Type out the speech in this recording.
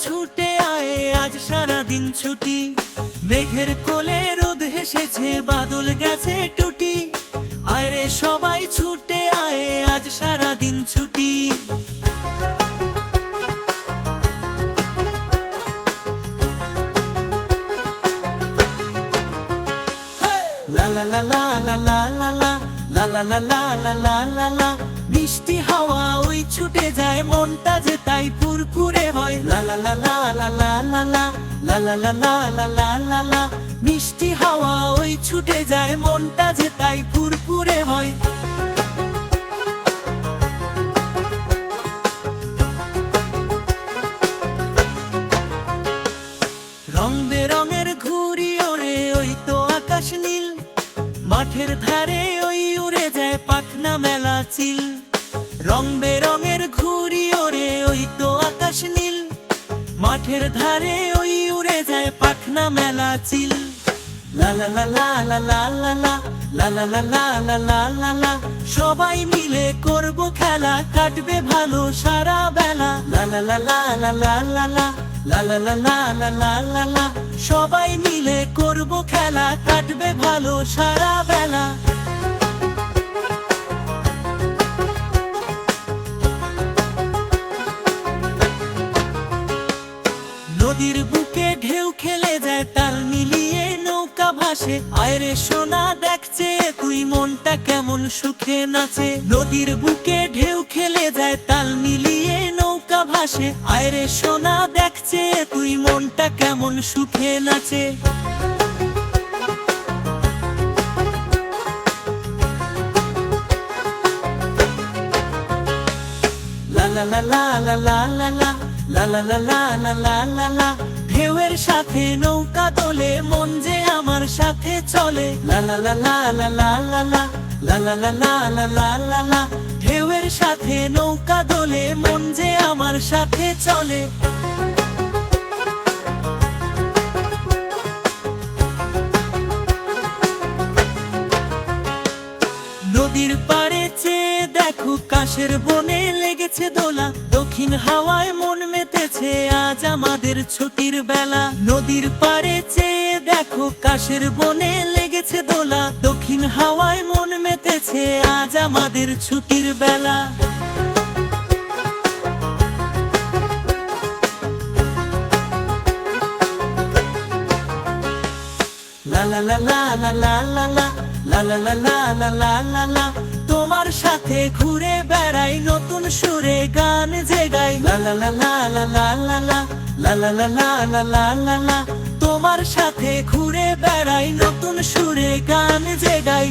ছুটে আয় আজ সারা দিন ছুটি, মেঘের কোলে রোদ হেসেছে বাদল গেছে টুটি, আয় রে সবাই ছুটে আয় আজ সারা দিন ছুটি। লা লা লা লা লা লা লা লা লা লা লা লা লা লা লা লা, মিষ্টি হাওয়া ওই ছুটে যায় মনটা যে তাই ফুরফুরে হয়। লা লা লা লা লা লা লা লা লা লা লা লা লা লা লা লা, মিষ্টি হাওয়া ওই ছুটে যায় মনটা যে তাই ফুরফুরে হয়। রং বেরঙের ঘুড়ি ওড়ে ওই তো আকাশ নীল, মাঠের ধারে ওই উড়ে যায় পাখনা মেলা চিল। রং বেরঙের ঘুড়ি ওড়ে ওই তো আকাশ নীল, মাঠের ধারে ওই উড়ে যায় পাখনা মেলা চিল। লা লা লা লা লা লা লা লা লা লা লা লা লা লা লা লা, সবাই মিলে করব খেলা কাটবে ভালো সারা বেলা। লা লা লা লা লা লা লা লা লা লা লা লা লা লা লা লা, সবাই মিলে করব খেলা কাটবে ভালো সারা বেলা। নদীর বুকে ঢেউ খেলে যায় তাল মিলিয়ে নৌকা ভাসে, আয় রে সোনা দেখছে তুই মনটা কেমন সুখে নাচে। নদীর বুকে ঢেউ খেলে যায় তাল মিলিয়ে নৌকা ভাসে, আয় রে সোনা দেখছে তুই মনটা কেমন সুখে নাচে। লা লা লা লা লা লা লা লা লা লা লা লা লা লা লা লা, ঢেউয়ের সাথে নৌকা দোলে মন যে আমার সাথে চলে। লা লা লা লা লা লা লা লা লা লা লা লা লা লা লা, ঢেউয়ের সাথে নৌকা দোলে মন যে আমার সাথে চলে। নদীর পাড়ে চেয়ে দেখো কাশের বনে লেগেছে দোলা, দক্ষিণ হাওয়ায় মন মেতেছে আজ আমাদের ছুটির বেলা। নদীর পাড়ে চেয়ে দেখো কাশের বনে লেগেছে দোলা, দক্ষিণ হাওয়ায় মন মেতেছে আজ আমাদের ছুটির বেলা। লা লা লা লা লা লা লা লা লা লা লা লা লা লা লা লা, তোমার সাথে ঘুরে বেড়াই নতুন সুরে গান যে গাই। লা লা লা লা লা লা লা লা লা লা লা লা লা লা লা, তোমার সাথে ঘুরে বেড়াই নতুন সুরে গান যে গাই।